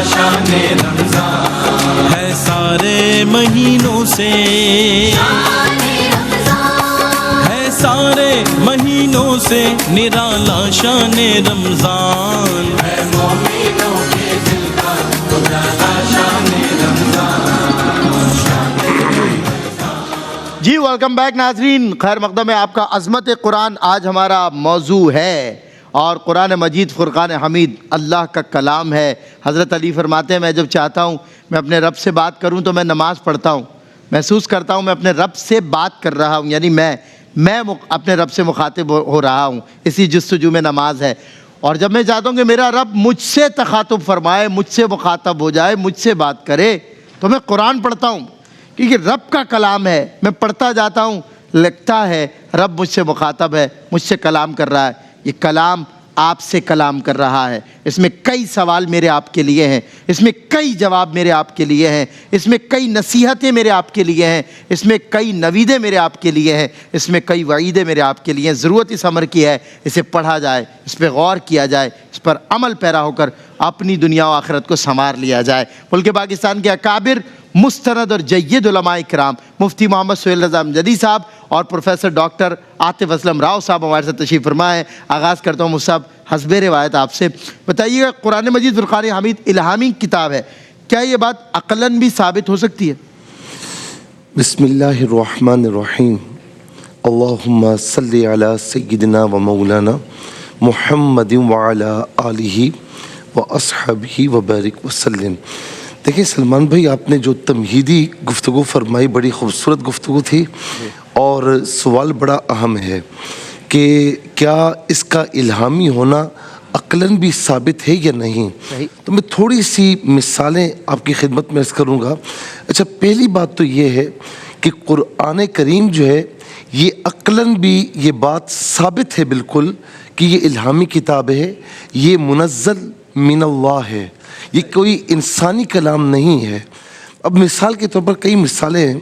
شان رمضان ہے سارے مہینوں سے، ہے سارے مہینوں سے نرالا شان رمضان، ہے مومنوں کے دل کا اجالا شان رمضان، شان رمضان۔ جی ویلکم بیک ناظرین، خیر مقدم ہے آپ کا۔ عظمت قرآن آج ہمارا موضوع ہے، اور قرآن مجید فرقان حمید اللہ کا کلام ہے۔ حضرت علی فرماتے ہیں میں جب چاہتا ہوں میں اپنے رب سے بات کروں تو میں نماز پڑھتا ہوں، محسوس کرتا ہوں میں اپنے رب سے بات کر رہا ہوں، یعنی میں اپنے رب سے مخاطب ہو رہا ہوں، اسی جستجو میں نماز ہے۔ اور جب میں چاہتا ہوں کہ میرا رب مجھ سے تخاطب فرمائے، مجھ سے مخاطب ہو جائے، مجھ سے بات کرے، تو میں قرآن پڑھتا ہوں، کیونکہ رب کا کلام ہے۔ میں پڑھتا جاتا ہوں، لگتا ہے رب مجھ سے مخاطب ہے، مجھ سے کلام کر رہا ہے۔ یہ کلام آپ سے کلام کر رہا ہے، اس میں کئی سوال میرے آپ کے لیے ہیں، اس میں کئی جواب میرے آپ کے لیے ہیں، اس میں کئی نصیحتیں میرے آپ کے لیے ہیں، اس میں کئی نویدیں میرے آپ کے لیے ہیں، اس میں کئی وعیدیں میرے آپ کے لیے ہیں۔ ضرورت اس امر کی ہے اسے پڑھا جائے، اس پہ غور کیا جائے، اس پر عمل پیرا ہو کر اپنی دنیا و آخرت کو سنوار لیا جائے۔ ملک پاکستان کے اکابر مستند اور جید علماء کرام مفتی محمد سہیل رضا امجدی صاحب اور پروفیسر ڈاکٹر عاطف اسلم راؤ صاحب ہمارے ساتھ تشریف فرما ہے۔ آغاز کرتا ہوں مصعب حسب روایت آپ سے، بتائیے گا قرآن مجید فرقان حمید الہامی کتاب ہے، کیا یہ بات عقلاً بھی ثابت ہو سکتی ہے؟ بسم اللہ الرحمن الرحیم، اللہم صلی علی سیدنا و مولانا محمد وعلی آلہ و اصحابہ وبارک وسلم۔ دیکھیں سلمان بھائی، آپ نے جو تمہیدی گفتگو فرمائی بڑی خوبصورت گفتگو تھی، اور سوال بڑا اہم ہے کہ کیا اس کا الہامی ہونا عقلاً بھی ثابت ہے یا نہیں؟ تو میں تھوڑی سی مثالیں آپ کی خدمت میں عرض کروں گا۔ اچھا، پہلی بات تو یہ ہے کہ قرآن کریم جو ہے یہ عقلاً بھی یہ بات ثابت ہے بالکل کہ یہ الہامی کتاب ہے، یہ منزل من اللہ ہے، یہ کوئی انسانی کلام نہیں ہے۔ اب مثال کے طور پر کئی مثالیں ہیں۔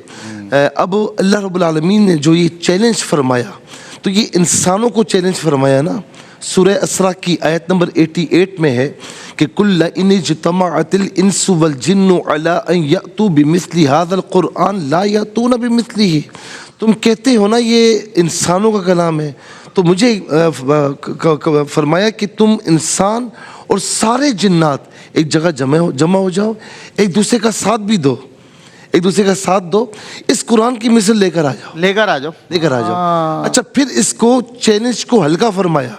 اب اللہ رب العالمین نے جو یہ چیلنج فرمایا، تو یہ انسانوں کو چیلنج فرمایا نا۔ سورہ اسراء کی آیت نمبر 88 میں ہے کہ کل ان اجتمعت الانس والجن علی ان یأتوا بمثل هذا القرآن لا یأتون بمثلہ۔ تم کہتے ہو نا یہ انسانوں کا کلام ہے، تو مجھے فرمایا کہ تم انسان اور سارے جنات ایک جگہ جمع ہو جاؤ، ایک دوسرے کا ساتھ بھی دو، ایک دوسرے کا ساتھ دو، اس قرآن کی مثل لے کر آ جاؤ۔ اچھا، پھر اس کو چیلنج کو ہلکا فرمایا۔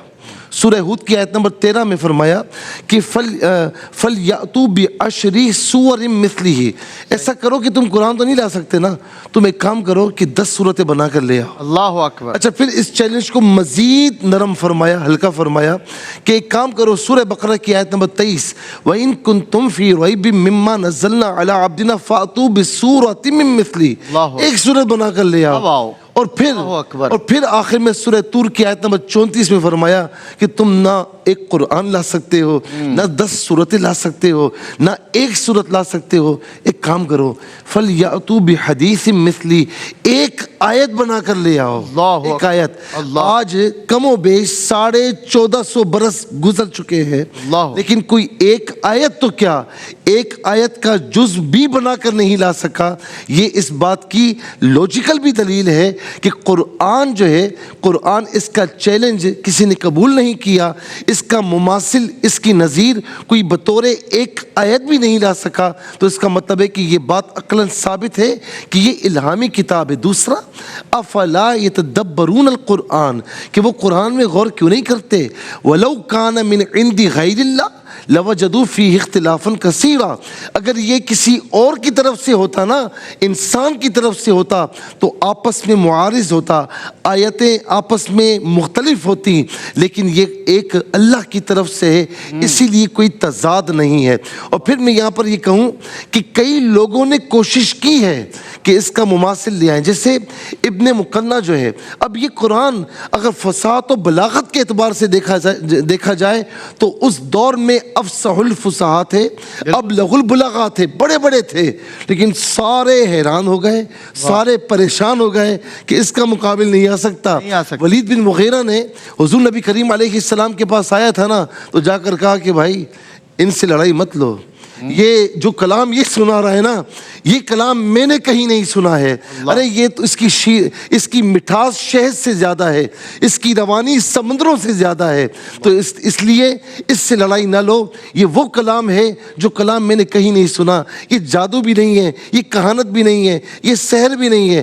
سورہ ہود کی آیت نمبر 13 میں فرمایا کہ فَلْيَأْتُوا بِعَشْرِ سُوَرٍ مِثْلِهِ۔ ایسا کرو کہ تم قرآن تو نہیں لا سکتے نا، تم ایک کام کرو کہ 10 صورتیں بنا کر لے آؤ۔ اللہ اکبر۔ اچھا، پھر اس چیلنج کو مزید نرم فرمایا، ہلکا فرمایا کہ ایک کام کرو، سورہ بقرہ کی آیت نمبر 23 وَإِن كُنتُمْ فِي رَيْبٍ مِّمَّا نَزَّلْنَا عَلَىٰ عَبْدِنَا فَأْتُوا بِسُورَةٍ مِّن مِّثْلِهِ، ایک سورت بنا کر لے آؤ۔ اور پھر آخر میں سورہ طور کی آیت نمبر 34 میں فرمایا کہ تم نہ ایک قرآن لا سکتے ہو، نہ 10 سورتیں لا سکتے ہو، نہ ایک سورت لا سکتے ہو، ایک کام کرو فَلْيَأْتُوا بِحَدِيثٍ مِّثْلِهِ، ایک آیت بنا کر لے آؤ، ایک آیت۔ آج کم و بیش 1450 برس گزر چکے ہیں، لیکن کوئی ایک آیت تو کیا، ایک آیت کا جز بھی بنا کر نہیں لا سکا۔ یہ اس بات کی لوجیکل بھی دلیل ہے کہ قرآن جو ہے، قرآن اس کا چیلنج کسی نے قبول نہیں کیا، اس کا مماثل، اس کی نظیر کوئی بطور ایک آیت بھی نہیں لا سکا، تو اس کا مطلب ہے کہ یہ بات عقلاً ثابت ہے کہ یہ الہامی کتاب ہے۔ دوسرا، افلا یتدبرون القرآن، کہ وہ قرآن میں غور کیوں نہیں کرتے؟ ولو کان من عند غیر اللہ لوجدوا فیہ اختلافا کثیرا، اگر یہ کسی اور کی طرف سے ہوتا نا، انسان کی طرف سے ہوتا، تو آپس میں معارض ہوتا، آیتیں آپس میں مختلف ہوتی، لیکن یہ ایک اللہ کی طرف سے ہے، اسی لیے کوئی تضاد نہیں ہے۔ اور پھر میں یہاں پر یہ کہوں کہ کئی لوگوں نے کوشش کی ہے کہ اس کا مماثل لے آئیں، جیسے ابن مقنع جو ہے۔ اب یہ قرآن اگر فصاحت و بلاغت کے اعتبار سے دیکھا جائے تو اس دور میں افصح الفصحاء تھے، ابلغ البلاغاء تھے، بڑے بڑے تھے، لیکن سارے حیران ہو گئے، سارے پریشان ہو گئے کہ اس کا مقابل نہیں آ سکتا۔ ولید بن مغیرہ نے حضور نبی کریم علیہ السلام کے پاس آیا تھا نا، تو جا کر کہا کہ بھائی ان سے لڑائی مت لو، یہ جو کلام یہ سنا رہا ہے نا، یہ کلام میں نے کہیں نہیں سنا ہے. ارے یہ تو اس کی مٹھاس شہد سے زیادہ ہے، اس کی روانی سمندروں سے زیادہ ہے. تو اس لیے اس سے لڑائی نہ لو. یہ وہ کلام ہے جو کلام میں نے کہیں نہیں سنا. یہ جادو بھی نہیں ہے، یہ کہانت بھی نہیں ہے، یہ سحر بھی نہیں ہے،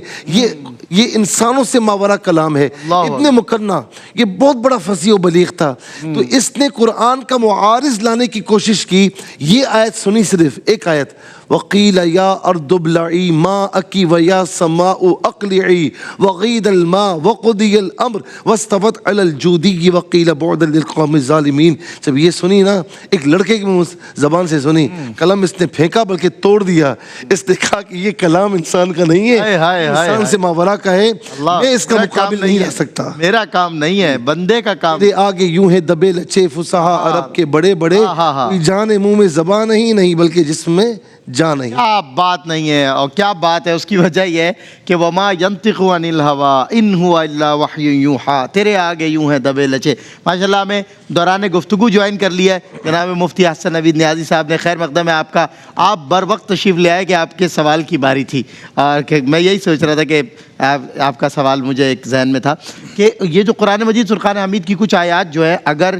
یہ انسانوں سے ماورا کلام ہے. ابن مکنہ یہ بہت بڑا فصیح و بلیغ تھا، تو اس نے قرآن کا معارض لانے کی کوشش کی. یہ آیت سنی، صرف ایک آیت، وَقِيلَ يَا أَرْضُ ابْلَعِي مَاءَكِ وَيَا سَمَاءُ أَقْلِعِي وَغِيضَ الْمَاءُ وَقُضِيَ الْأَمْرُ وَاسْتَوَتْ عَلَى الْجُودِيِّ وَقِيلَ بُعْدًا لِلْقَوْمِ الظَّالِمِينَ. جب یہ سنی نا، ایک لڑکے کی زبان سے سنی، قلم اس نے پھینکا بلکہ توڑ دیا. اس نے کہا کہ یہ کلام انسان کا نہیں ہے، انسان سے ماورا کا ہے، میں اس کا مقابل نہیں رہ سکتا. میرا کام نہیں ہے، بندے کا کام. آگے یوں ہے دبے لچے فصحا عرب کے بڑے بڑے، کوئی جان منہ میں زبان ہی نہیں بلکہ جسم میں جان نہیں. کیا بات نہیں ہے، اور کیا بات ہے. اس کی وجہ یہ ہے کہ وما ينطق عن الهوى ان هو الا وحی یوحى. تیرے آگے یوں ہے دبے لچے. ماشاءاللہ میں دوران گفتگو جوائن کر لیا ہے جناب مفتی حسن نوید نیازی صاحب نے. خیر مقدم ہے آپ کا. آپ بر وقت تشریف لے آئے کہ آپ کے سوال کی باری تھی، اور کہ میں یہی سوچ رہا تھا کہ آپ کا سوال مجھے ایک ذہن میں تھا کہ یہ جو قرآن مجید فرقان حمید کی کچھ آیات جو ہے اگر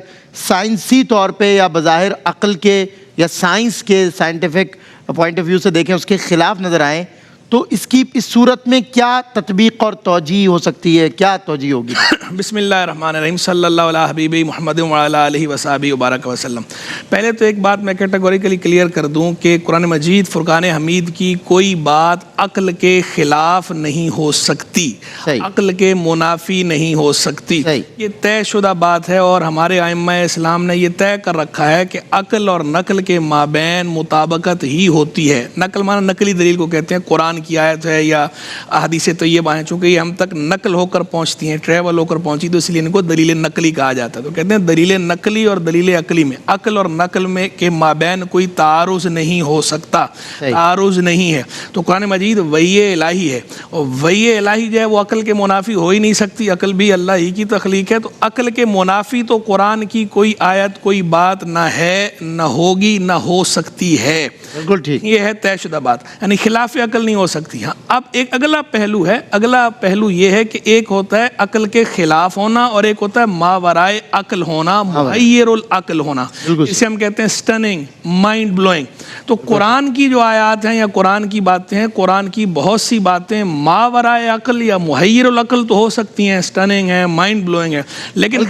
سائنسی طور پہ یا بظاہر عقل کے یا سائنس کے سائنٹیفک پوائنٹ آف ویو سے دیکھیں اس کے خلاف نظر آئیں، تو اس کی اس صورت میں کیا تطبیق اور توجیہ ہو سکتی ہے، کیا توجیہ ہوگی؟ بسم اللہ الرحمن الرحیم، صلی اللہ علیہ حبیبی محمد وعلی آلہ وصحبہ وبارک وسلم. پہلے تو ایک بات میں کیٹیگوریکلی کلیئر کر دوں کہ قرآن مجید فرقان حمید کی کوئی بات عقل کے خلاف نہیں ہو سکتی، عقل کے منافی نہیں ہو سکتی. یہ طے شدہ بات ہے، اور ہمارے ائمہ اسلام نے یہ طے کر رکھا ہے کہ عقل اور نقل کے مابین مطابقت ہی ہوتی ہے. نقل معنی نقلی دلیل کو کہتے ہیں. قرآن کی آیت ہے یا احادیث طیبہ ہیں، چونکہ یہ ہم تک نقل ہو کر پہنچتی ہیں، ٹریول ہو کر پہنچی، تو اس لیے ان کو دلیل نقلی کہا جاتا ہے. تو کہتے ہیں دلیل نقلی اور دلیل عقلی میں، عقل اور نقل میں کے مابین کوئی تعارض نہیں ہو سکتا، تعارض نہیں ہے. تو قرآن مجید وحی الہی ہے، اور وحی الہی جو ہے وہ عقل کے منافی ہو ہی نہیں سکتی. عقل بھی اللہ ہی کی تخلیق ہے، تو عقل کے منافی تو قرآن کی کوئی آیت کوئی بات نہ ہے، نہ ہوگی، نہ ہو سکتی ہے. بالکل ٹھیک. یہ ہے طے شدہ بات، یعنی خلاف عقل نہیں ہو سکتی. ہاں اب ایک اگلا پہلو ہے، اگلا پہلو یہ ہے کہ ایک ہوتا ہے عقل کے خلاف ہونا، اور ایک ہوتا ہے ماورائے عقل ہونا، محیر العقل ہونا. اسے ہم کہتے ہیں سٹننگ، مائنڈ بلوئنگ. تو قرآن کی جو آیات ہیں یا قرآن کی باتیں ہیں، قرآن کی بہت سی باتیں ماورائے عقل یا محیر العقل تو ہو سکتی ہیں، سٹننگ ہیں، مائنڈ بلوئنگ ہیں، لیکن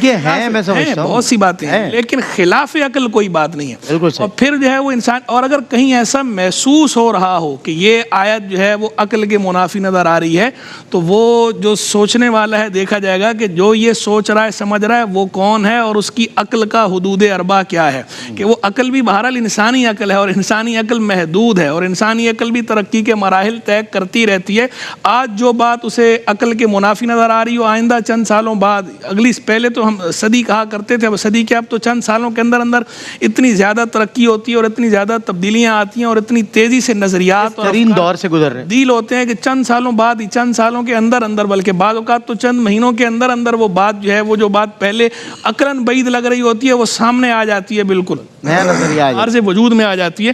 بہت سی باتیں ہیں، لیکن خلاف عقل کوئی بات نہیں ہے. اور پھر جو ہے وہ انسان، اور اگر کہیں ایسا محسوس ہو رہا ہو کہ یہ آیت جو ہے وہ عقل کے منافی نظر آ رہی ہے، تو وہ جو سوچنے والا ہے دیکھا جائے گا کہ جو یہ سوچ رہا ہے سمجھ رہا ہے وہ کون ہے، اور اس کی عقل کا حدود اربع کیا ہے. کہ وہ عقل بھی بہرحال انسانی عقل ہے، اور انسانی عقل محدود ہے، اور انسانی عقل بھی ترقی کے مراحل طے کرتی رہتی ہے. آج جو بات اسے عقل کے منافی نظر آ رہی ہو، آئندہ چند سالوں بعد اگلی، پہلے تو ہم صدی کہا کرتے تھے، اب صدی کے اب تو چند سالوں کے اندر اندر اتنی زیادہ ترقی ہوتی ہے اور اتنی زیادہ تبدیلیاں آتی ہیں اور اتنی تیزی سے نظریات اور دور سے گزر رہے تبدیل ہوتے ہیں کہ چند سالوں بعد ہی، چند سالوں کے اندر اندر، بلکہ بعض اوقات تو چند مہینوں کے اندر اندر وہ بات جو ہے، وہ جو بات پہلے عقلاً بعید لگ رہی ہوتی ہے وہ سامنے آ جاتی ہے، بالکل نیا نظریہ عرض وجود میں آ جاتی ہے.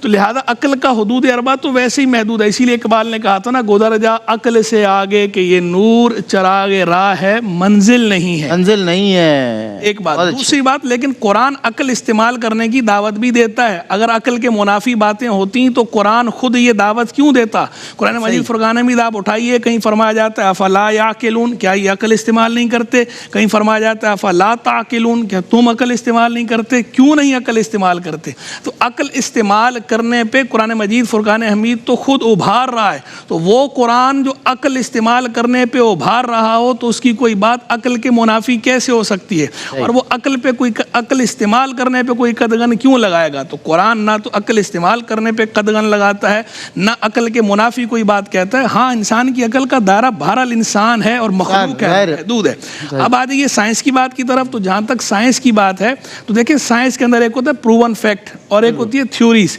تو لہذا عقل کا حدود اربع تو ویسے ہی محدود ہے. اسی لیے اقبال نے کہا تھا نا، گزر جا عقل سے آگے کہ یہ نور چراغ راہ ہے، منزل نہیں ہے، منزل نہیں ہے. ایک بات. دوسری بات، لیکن قرآن عقل استعمال کرنے کی دعوت بھی دیتا ہے. اگر عقل کے منافی باتیں ہوتی تو قرآن خود یہ دعوت کیوں دیتا؟ قرآن مجید فرقان حمید آپ اٹھائیے، کہیں فرمایا جاتا ہے افلا یعقلون، کیا یہ عقل استعمال نہیں کرتے؟ کہیں فرمایا جاتا ہے افلا تعقلون، کیا تم عقل استعمال نہیں کرتے؟ کیوں نہیں عقل استعمال کرتے؟ تو عقل استعمال کرنے پہ قرآن مجید فرقان حمید تو خود ابھار رہا ہے. تو وہ قرآن جو عقل استعمال کرنے پہ ابھار رہا ہو تو اس کی کوئی بات عقل کے منافی کیسے ہو سکتی ہے؟ اور وہ عقل پہ کوئی، عقل استعمال کرنے پہ کوئی قدغن کیوں لگائے گا؟ تو قرآن نہ تو عقل استعمال کرنے پہ قدغن لگاتا ہے، نہ عقل کے منافی کوئی بات کہتا ہے. ہاں انسان کی عقل کا دائرہ بہرحال انسان ہے اور مخلوق ہے، محدود ہے. اب آ جائیے سائنس کی بات کی طرف. تو جہاں تک سائنس کی بات ہے تو دیکھیں، سائنس کے اندر ایک ہوتا ہے پروون فیکٹ اور ایک ہوتی ہے تھیوریز.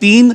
3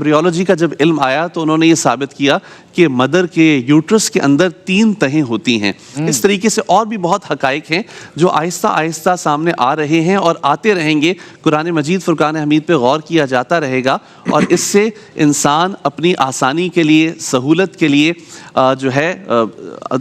ایمبریولوجی کا جب علم آیا تو انہوں نے یہ ثابت کیا کہ مدر کے یوٹرس کے اندر 3 تہیں ہوتی ہیں. اس طریقے سے اور بھی بہت حقائق ہیں جو آہستہ آہستہ سامنے آ رہے ہیں اور آتے رہیں گے. قرآن مجید فرقان حمید پہ غور کیا جاتا رہے گا اور اس سے انسان اپنی آسانی کے لیے، سہولت کے لیے جو ہے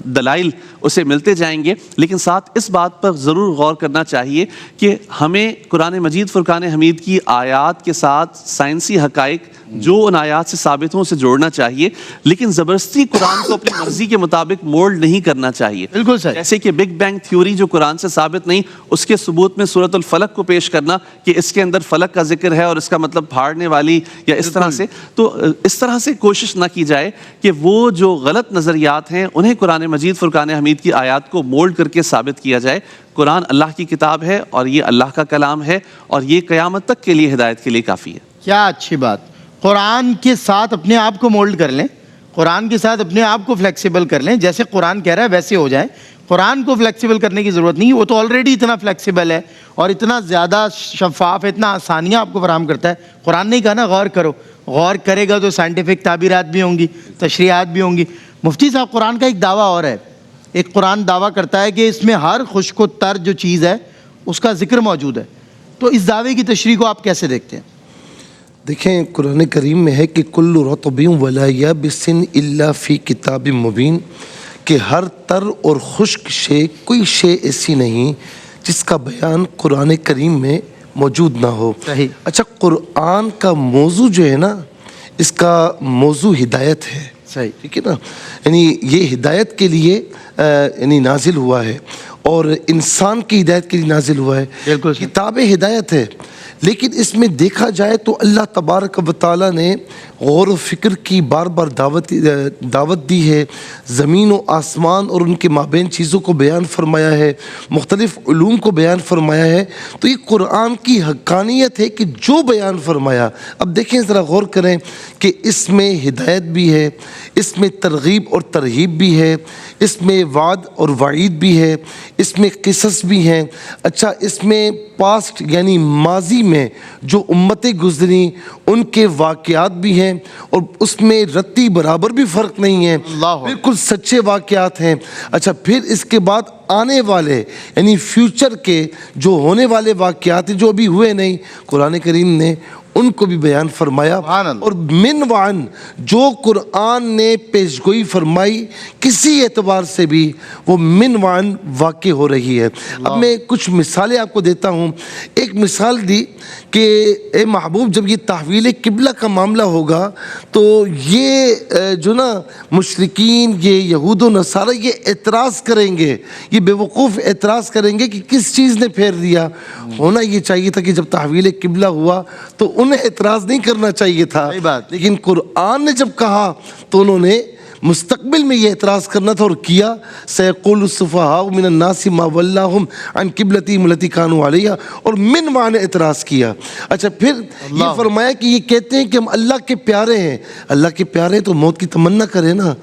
دلائل اسے ملتے جائیں گے. لیکن ساتھ اس بات پر ضرور غور کرنا چاہیے کہ ہمیں قرآن مجید فرقان حمید کی آیات کے ساتھ سائنسی حقائق جو ان آیات سے ثابت ہوں اسے جوڑنا چاہیے، لیکن زبردستی قرآن کو اپنی مرضی کے مطابق مولڈ نہیں کرنا چاہیے. بالکل صحیح. جیسے کہ بگ بینگ تھیوری جو قرآن سے ثابت نہیں، اس کے ثبوت میں سورۃ الفلق کو پیش کرنا کہ اس کے اندر فلک کا ذکر ہے اور اس کا مطلب پھاڑنے والی یا اس طرح سے. تو اس طرح سے کوشش نہ کی جائے کہ وہ جو غلط نظریات ہیں انہیں قرآن مجید فرقان حمید کی آیات کو مولڈ کر کے ثابت کیا جائے. قرآن اللہ کی کتاب ہے اور یہ اللہ کا کلام ہے اور یہ قیامت تک کے لیے ہدایت کے لیے کافی ہے. کیا اچھی بات. قرآن کے ساتھ اپنے آپ کو مولڈ کر لیں، قرآن کے ساتھ اپنے آپ کو فلیکسیبل کر لیں، جیسے قرآن کہہ رہا ہے ویسے ہو جائیں. قرآن کو فلیکسیبل کرنے کی ضرورت نہیں، وہ تو آلریڈی اتنا فلیکسیبل ہے اور اتنا زیادہ شفاف ہے، اتنا آسانیاں آپ کو فراہم کرتا ہے. قرآن نے کہا نا غور کرو، غور کرے گا تو سائنٹیفک تعبیرات بھی ہوں گی، تشریحات بھی ہوں گی. مفتی صاحب قرآن کا ایک دعویٰ اور ہے، ایک قرآن دعویٰ کرتا ہے کہ اس میں ہر خشک و تر جو چیز ہے اس کا ذکر موجود ہے. تو اس دعوے کی تشریح کو آپ کیسے دیکھتے ہیں؟ دیکھیں قرآن کریم میں ہے کہ کل رطب ولا یابس الا فی کتاب مبین، کہ ہر تر اور خشک شے کوئی شے ایسی نہیں جس کا بیان قرآن کریم میں موجود نہ ہو. صحیح. اچھا قرآن کا موضوع جو ہے نا، اس کا موضوع ہدایت ہے. صحیح. ٹھیک ہے نا، یعنی یہ ہدایت کے لیے یعنی نازل ہوا ہے اور انسان کی ہدایت کے لیے نازل ہوا ہے. بالکل. کتاب ہدایت ہے، لیکن اس میں دیکھا جائے تو اللہ تبارک و تعالیٰ نے غور و فکر کی بار بار دعوت دی ہے. زمین و آسمان اور ان کے مابین چیزوں کو بیان فرمایا ہے، مختلف علوم کو بیان فرمایا ہے. تو یہ قرآن کی حقانیت ہے کہ جو بیان فرمایا. اب دیکھیں ذرا غور کریں کہ اس میں ہدایت بھی ہے، اس میں ترغیب اور ترہیب بھی ہے، اس میں وعد اور وعید بھی ہے، اس میں قصص بھی ہیں. اچھا اس میں پاسٹ یعنی ماضی میں جو امتیں گزری ان کے واقعات بھی ہیں اور اس میں رتی برابر بھی فرق نہیں ہے، بالکل سچے واقعات ہیں. اچھا پھر اس کے بعد آنے والے یعنی فیوچر کے جو ہونے والے واقعات ہیں جو ابھی ہوئے نہیں، قرآن کریم نے ان کو بھی بیان فرمایا. اور من وعن جو قرآن نے پیشگوئی فرمائی کسی اعتبار سے بھی وہ من وعن واقع ہو رہی ہے. اب میں کچھ مثالیں آپ کو دیتا ہوں. ایک مثال دی کہ اے محبوب جب یہ تحویل قبلہ کا معاملہ ہوگا تو یہ جو نا مشرکین، یہ یہود و نصارہ یہ اعتراض کریں گے، یہ بے وقوف اعتراض کریں گے کہ کس چیز نے پھیر دیا. ہونا یہ چاہیے تھا کہ جب تحویل قبلہ ہوا تو انہیں اعتراض نہیں کرنا چاہیے تھا، لیکن قرآن نے جب کہا تو انہوں نے مستقبل میں یہ اعتراض کرنا تھا اور کیا. سیقول السفہاء من الناس ما ولاہم عن قبلتہم التی کانوا علیہا، اور من وعن اعتراض کیا. اچھا پھر یہ فرمایا کہ یہ کہتے ہیں کہ ہم اللہ کے پیارے ہیں. اللہ کے پیارے ہیں تو موت کی تمنا کریں نا،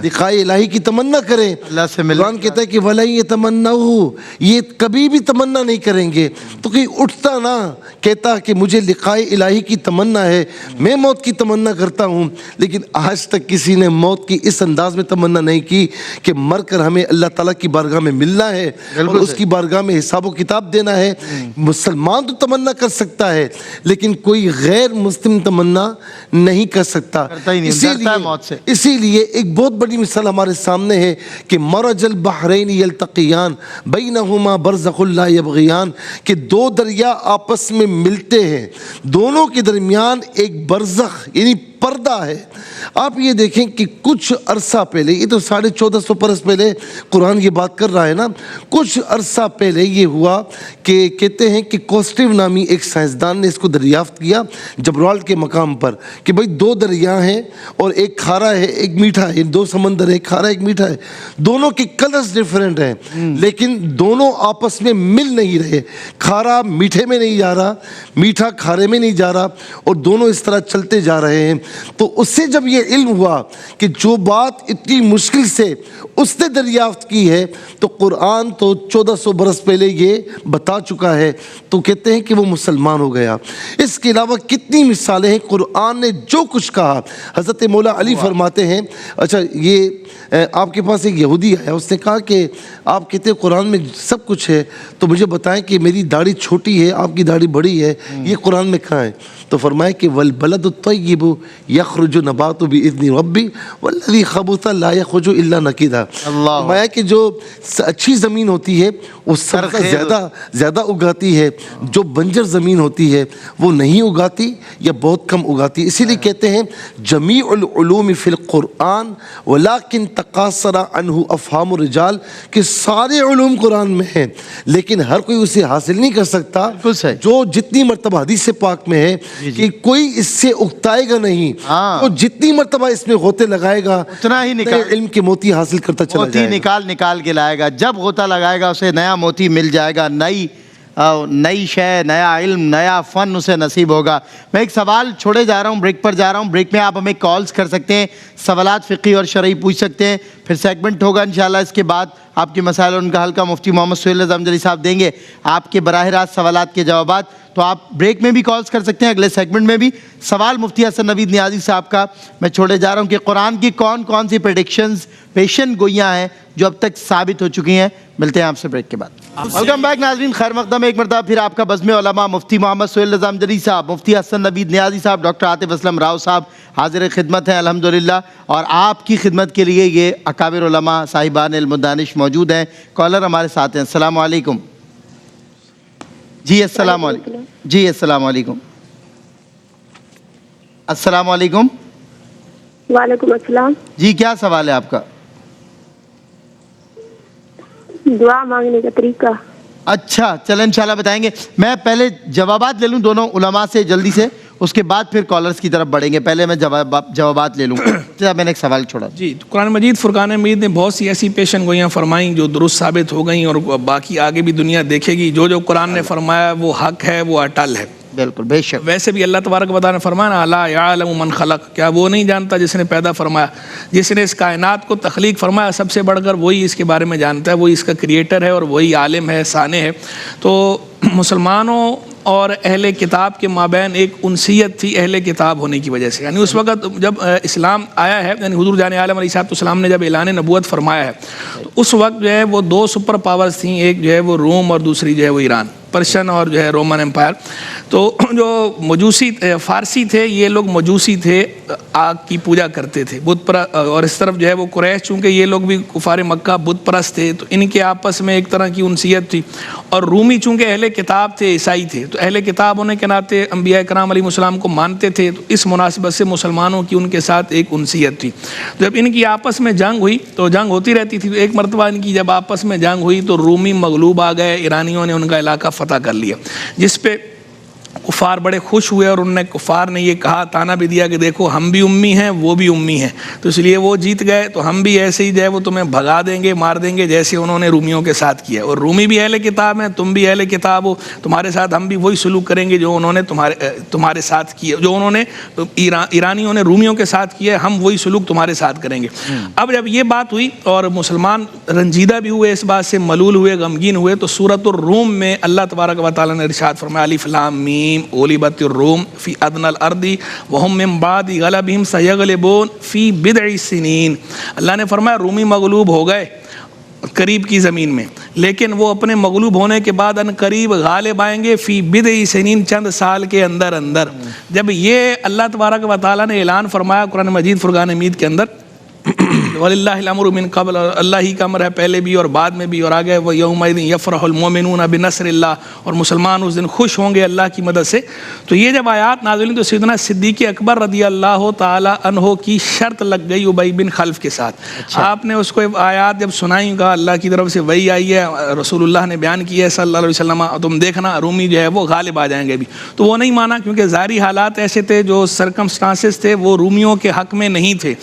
لقاء الہی کی تمنا کریں. اللہ سے ملیں. قرآن کہتا ہے کہ وَلَن يَتَمَنَّوْهُ، یہ کبھی بھی تمنا نہیں کریں گے. تو کہ اٹھتا نا کہتا کہ مجھے لقاء الہی کی تمنا ہے، میں موت کی تمنا کرتا ہوں، لیکن آج تک کسی نے موت کی اس انداز میں تمنا نہیں کی کہ مر کر ہمیں اللہ تعالیٰ کی بارگاہ میں ملنا ہے اور اس کی بارگاہ میں حساب و کتاب دینا ہے. مسلمان تو تمنا کر سکتا ہے لیکن کوئی غیر مسلم تمنا نہیں کر سکتا. اسی لیے ایک بہت بڑی مثال ہمارے سامنے ہے کہ مرج البحرین یلتقیان بینہما برزخ لا یبغیان، کہ دو دریا آپس میں ملتے ہیں، دونوں کے درمیان ایک برزخ یعنی پردہ ہے. آپ یہ دیکھیں کہ کچھ عرصہ پہلے، یہ تو 1450 برس پہلے قرآن یہ بات کر رہا ہے نا، کچھ عرصہ پہلے یہ ہوا کہ کہتے ہیں کہ کوسٹیو نامی ایک سائنسدان نے اس کو دریافت کیا جبرال کے مقام پر کہ بھئی دو دریا ہیں اور ایک کھارا ہے ایک میٹھا ہے، دو سمندر ہے، ایک کھارا ایک میٹھا ہے، دونوں کے کلرز ڈیفرنٹ ہیں لیکن دونوں آپس میں مل نہیں رہے. کھارا میٹھے میں نہیں جا رہا، میٹھا کھارے میں نہیں جا رہا، اور دونوں اس طرح چلتے جا رہے ہیں. تو اس سے جب یہ علم ہوا کہ جو بات اتنی مشکل سے اس نے دریافت کی ہے تو قرآن تو 1400 برس پہلے یہ بتا چکا ہے، تو کہتے ہیں کہ وہ مسلمان ہو گیا۔ اس کے علاوہ کتنی مثالیں ہیں، قرآن نے جو کچھ کہا۔ حضرت مولا علی فرماتے ہیں، اچھا یہ آپ کے پاس ایک یہودی آیا، اس نے کہا کہ آپ کہتے ہیں قرآن میں سب کچھ ہے، تو مجھے بتائیں کہ میری داڑھی چھوٹی ہے، آپ کی داڑھی بڑی ہے، یہ قرآن میں کہاں ہے؟ تو فرمایا کہ والبلد الطیب یخرج نبات باذن ربی والذی خبث لا یخرج الا نکدا۔ فرمایا کہ جو اچھی زمین ہوتی ہے وہ سبزہ زیادہ اگاتی ہے، جو بنجر زمین ہوتی ہے وہ نہیں اگاتی یا بہت کم اگاتی۔ اسی لیے کہتے ہیں جمیع العلوم فی القرآن ولکن تقاصر عنہ افہام الرجال، کہ سارے علوم قرآن میں ہیں لیکن ہر کوئی اسے حاصل نہیں کر سکتا۔ جو جتنی مرتبہ حدیث پاک میں ہے کہ کوئی اس سے اکتائے گا نہیں، تو جتنی مرتبہ اس میں غوطے لگائے گا اتنا ہی علم کے موتی حاصل کرتا چلا جائے گا، نکال کے لائے گا۔ جب غوطہ لگائے گا اسے نیا موتی مل جائے گا، نئی شے، نیا علم، نیا فن اسے نصیب ہوگا۔ میں ایک سوال چھوڑے جا رہا ہوں، بریک پر جا رہا ہوں۔ بریک میں آپ ہمیں کالز کر سکتے ہیں، سوالات فقہی اور شرعی پوچھ سکتے ہیں، پھر سیگمنٹ ہوگا انشاءاللہ۔ اس کے بعد آپ کے مسائل اور ان کا حل کا مفتی محمد سہیل رضا امجدی صاحب دیں گے آپ کے براہ راست سوالات کے جوابات۔ تو آپ بریک میں بھی کالز کر سکتے ہیں، اگلے سیگمنٹ میں بھی۔ سوال مفتی حسن نوید نیازی صاحب کا میں چھوڑے جا رہا ہوں کہ قرآن کی کون کون سی پریڈکشنز، پیشن گوئیاں ہیں جو اب تک ثابت ہو چکی ہیں۔ ملتے ہیں آپ سے بریک کے بعد۔ ویلکم بیک ناظرین، خیر مقدم ایک مرتبہ پھر آپ کا بزم علماء مفتی محمد سہیل رضا امجدی صاحب، مفتی حسن نوید نیازی صاحب، ڈاکٹر عاطف اسلم راؤ صاحب حاضر خدمت ہیں الحمدللہ، اور آپ کی خدمت کے لیے یہ اکابر علماء صاحبان علم و دانش موجود ہیں۔ کالر ہمارے ساتھ ہیں، السلام علیکم۔ جی السلام علیکم۔ جی السلام علیکم۔ السلام علیکم۔ وعلیکم السلام۔ جی کیا سوال ہے آپ کا؟ دعا مانگنے کا طریقہ۔ اچھا چلیں انشاءاللہ بتائیں گے۔ میں پہلے جوابات لے لوں دونوں علماء سے جلدی سے، اس کے بعد پھر کالرز کی طرف بڑھیں گے۔ پہلے میں جوابات لے لوں۔ میں نے ایک سوال چھوڑا۔ جی، قرآن مجید فرقان حمید نے بہت سی ایسی پیشن گوئیاں فرمائیں جو درست ثابت ہو گئیں، اور باقی آگے بھی دنیا دیکھے گی جو قرآن نے فرمایا وہ حق ہے، وہ اٹل ہے۔ بالکل بے شک۔ ویسے بھی اللہ تبارک و تعالیٰ نے فرمایا الا یعلم من خلق، کیا وہ نہیں جانتا جس نے پیدا فرمایا، جس نے اس کائنات کو تخلیق فرمایا، سب سے بڑھ کر وہی اس کے بارے میں جانتا ہے، وہی اس کا کریٹر ہے اور وہی عالم ہے، ثانی ہے۔ تو مسلمانوں اور اہل کتاب کے مابین ایک انسیت تھی اہل کتاب ہونے کی وجہ سے، یعنی اس وقت جب اسلام آیا ہے، یعنی حضور جان عالم علیہ السلام نے جب اعلان نبوت فرمایا ہے تو اس وقت جو ہے وہ دو سپر پاورز تھیں، ایک جو ہے وہ روم اور دوسری جو ہے وہ ایران، پرشین اور جو ہے رومن امپائر۔ تو جو مجوسی فارسی تھے، یہ لوگ مجوسی تھے، آگ کی پوجا کرتے تھے، بت پرست، اور اس طرف جو ہے وہ قریش، چونکہ یہ لوگ بھی کفار مکہ بت پرست تھے، تو ان کے آپس میں ایک طرح کی انسیت تھی۔ اور رومی چونکہ اہل کتاب تھے، عیسائی تھے، تو اہل کتاب ہونے کے ناطے انبیاء کرام علیہ السلام کو مانتے تھے، تو اس مناسبت سے مسلمانوں کی ان کے ساتھ ایک انسیت تھی۔ جب ان کی آپس میں جنگ ہوئی تو جنگ ہوتی رہتی تھی، تو ایک مرتبہ ان کی جب آپس میں جنگ ہوئی تو رومی مغلوب آ گئے، ایرانیوں نے ان کا علاقہ فتح کر لیا، جس پہ کفار بڑے خوش ہوئے، اور انہوں نے کفار نے یہ کہا، تانا بھی دیا کہ دیکھو ہم بھی امی ہیں وہ بھی امی ہیں، تو اس لیے وہ جیت گئے، تو ہم بھی ایسے ہی جو ہے وہ تمہیں بھگا دیں گے، مار دیں گے جیسے انہوں نے رومیوں کے ساتھ کیا، اور رومی بھی اہل کتاب ہیں، تم بھی اہل کتاب ہو، تمہارے ساتھ ہم بھی وہی سلوک کریں گے جو انہوں نے تمہارے ساتھ کیا، جو انہوں نے ایرانیوں نے رومیوں کے ساتھ کیا، ہم وہی سلوک تمہارے ساتھ کریں گے۔ اب جب یہ بات ہوئی اور مسلمان رنجیدہ بھی ہوئے، اس بات سے ملول ہوئے، غمگین ہوئے، تو سورۃ الروم میں اللہ تبارک و تعالیٰ نے ارشاد فرمایا الف لام میم غلبت الروم فی ادنى الارض وهم من بعد غلبهم سيغلبون فی بضع سنین۔ اللہ نے فرمایا رومی مغلوب ہو گئے قریب کی زمین میں، لیکن وہ اپنے مغلوب ہونے کے بعد ان قریب غالب آئیں گے فی بضع سنین، چند سال کے اندر اندر۔ جب یہ اللہ تبارک و تعالیٰ نے اعلان فرمایا قرآن مجید فرقان حمید کے اندر، وَلِلَّهِ الْأَمْرُ مِنْ قَبْلَ، اللہ ہی کا امر ہے پہلے بھی اور بعد میں بھی، اور آگے وَيَوْمَئِذٍ يَفْرَحُ الْمُؤْمِنُونَ بِنَصْرِ اللَّهِ، اور مسلمان اس دن خوش ہوں گے اللہ کی مدد سے۔ تو یہ جب آیات نازل ہوئی تو سیدنا صدیق اکبر رضی اللہ تعالی عنہ کی شرط لگ گئی ابی بن خلف کے ساتھ۔ آپ نے اس کو آیات جب سنائی، کہا اللہ کی طرف سے وہی آئی ہے، رسول اللہ نے بیان کیا ہے صلی اللہ علیہ وسلم، تم دیکھنا رومی جو ہے وہ غالب آ جائیں گے بھی، تو وہ نہیں مانا، کیونکہ ظاہری حالات ایسے تھے، جو سرکمسٹانسز تھے وہ رومیوں کے حق میں نہیں تھے،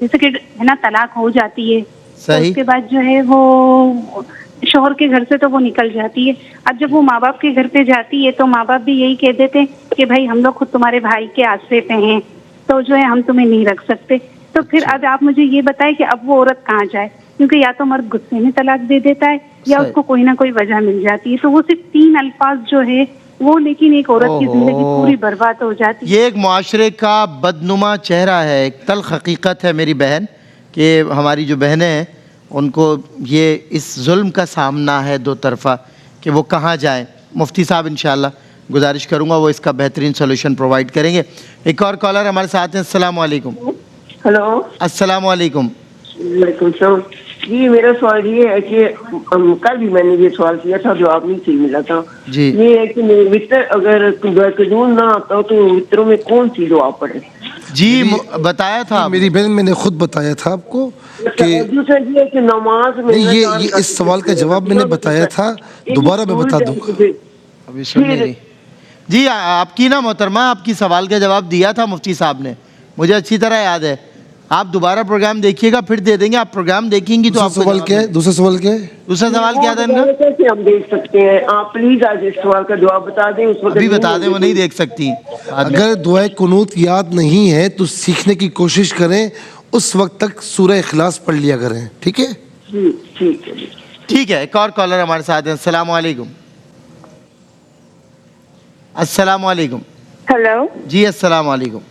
جیسے کہ ہے نا طلاق ہو جاتی ہے تو صحیح. اس کے بعد جو ہے وہ شوہر کے گھر سے تو وہ نکل جاتی ہے. اب جب وہ ماں باپ کے گھر پہ جاتی ہے تو ماں باپ بھی یہی کہہ دیتے ہیں کہ بھائی ہم لوگ خود تمہارے بھائی کے آسرے پہ ہیں تو جو ہے ہم تمہیں نہیں رکھ سکتے. تو پھر اب آپ مجھے یہ بتائیں کہ اب وہ عورت کہاں جائے, کیونکہ یا تو مرد غصے میں طلاق دے دیتا ہے یا اس کو کوئی نہ کوئی وجہ مل جاتی ہے. تو وہ صرف 3 الفاظ جو ہے وہ, لیکن ایک عورت کی زندگی پوری برباد ہو جاتی ہے. یہ ایک معاشرے کا بدنما چہرہ ہے, ایک تلخ حقیقت ہے میری بہن, کہ ہماری جو بہنیں ہیں ان کو یہ اس ظلم کا سامنا ہے دو طرفہ کہ وہ کہاں جائیں. مفتی صاحب انشاءاللہ گزارش کروں گا وہ اس کا بہترین سولوشن پرووائڈ کریں گے. ایک اور کالر ہمارے ساتھ ہیں. السلام علیکم. ہلو, السلام علیکم. وعلیکم السلام. جی میرا سوال یہ ہے کہ کل بھی میں نے یہ سوال کیا تھا, جواب نہیں صحیح ملا تھا. جی یہ ہے کہ وطر اگر قانون نہ آتا ہو تو وطروں میں کون سی دعا پڑھے؟ جی بتایا تھا میری بہن, میں نے خود بتایا تھا آپ کو کہ دوسرا یہ ہے کہ نماز میں یہ اس سوال کا جواب میں نے بتایا تھا, دوبارہ میں بتا دوں گا. ابھی سن نہیں رہی. جی آپ کی نا محترمہ, آپ کی سوال کا جواب دیا تھا مفتی صاحب نے, مجھے اچھی طرح یاد ہے. آپ دوبارہ پروگرام دیکھیے گا پھر دے دیں گے. آپ پروگرام دیکھیں گی تو آپ سوال کیا ہے, دوسرا سوال کیا ہے, دوسرا سوال کیا تھا ان کا؟ کیسے ہم دیکھ سکتے ہیں؟ آپ پلیز آج اس سوال کا جواب بتا دیں. اس وقت ابھی بتا دیں, وہ نہیں دیکھ سکتی. اگر دعائے قنوت یاد نہیں ہے تو سیکھنے کی کوشش کریں, اس وقت تک سورہ اخلاص پڑھ لیا کریں. ٹھیک ہے جی ٹھیک ہے. ٹھیک ہے. ایک اور کالر ہمارے ساتھ ہیں. السلام علیکم. السلام علیکم. ہیلو. جی السلام علیکم.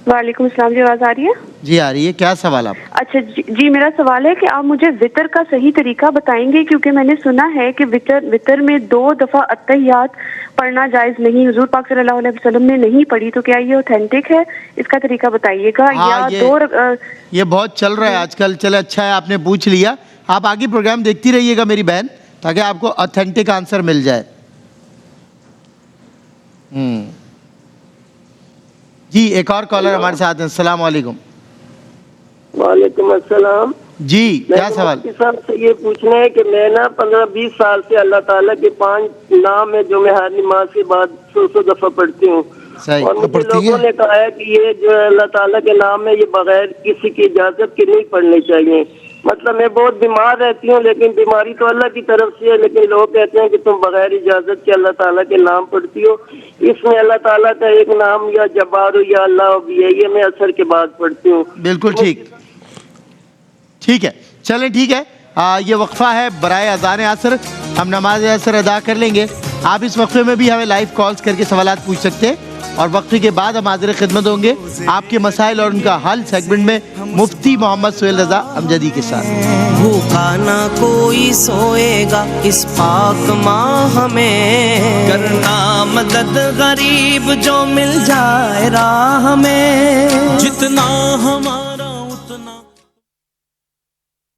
وعلیکم السلام. جی آواز آ رہی ہے؟ جی آ رہی ہے. کیا سوال آپ؟ اچھا جی میرا سوال ہے کہ آپ مجھے وطر کا صحیح طریقہ بتائیں گے, کیونکہ میں نے سنا ہے کہ وطر میں 2 دفعہ اتحیات پڑھنا جائز نہیں, حضور پاک صلی اللہ علیہ وسلم نے نہیں پڑھی, تو کیا یہ اوتھینٹک ہے؟ اس کا طریقہ بتائیے گا. یا یہ بہت چل رہا ہے آج کل. چلے اچھا ہے آپ نے پوچھ لیا. آپ آگے پروگرام دیکھتی رہیے گا میری بہن, تاکہ آپ کو اوتھینٹک آنسر مل جائے. جی ایک اور کالر ہمارے ساتھ ہیں. السلام علیکم. وعلیکم السلام. جی کیا سوال؟ صاحب سے یہ پوچھنا ہے کہ میں نا 15-20 سال سے اللہ تعالیٰ کے 5 نام ہے جو میں ہر نماز کے بعد 100 دفعہ پڑھتی ہوں. اور مجھے لوگوں نے کہا ہے کہ یہ جو اللہ تعالیٰ کے نام ہے یہ بغیر کسی کی اجازت کے نہیں پڑھنے چاہیے. مطلب میں بہت بیمار رہتی ہوں, لیکن بیماری تو اللہ کی طرف سے ہے, لیکن لوگ کہتے ہیں کہ تم بغیر اجازت کے اللہ تعالیٰ کے نام پڑھتی ہو. اس میں اللہ تعالیٰ کا ایک نام یا جبار یا اللہ بھی ہے, یہ میں اثر کے بعد پڑھتی ہوں. بالکل ٹھیک. ٹھیک ہے چلیں ٹھیک ہے. یہ وقفہ ہے برائے اذان عصر, ہم نماز عصر ادا کر لیں گے. آپ اس وقفے میں بھی ہمیں لائیو کالز کر کے سوالات پوچھ سکتے ہیں, اور وقفے کے بعد ہم حاضر خدمت ہوں گے آپ کے مسائل اور ان کا حل سیگمنٹ میں مفتی محمد سہیل رضا امجدی کے ساتھ. بھوکا نہ کوئی سوئے گا اس پاک ماہ میں, کرنا مدد غریب جو مل جائے راہ میں, جتنا ہمارا اتنا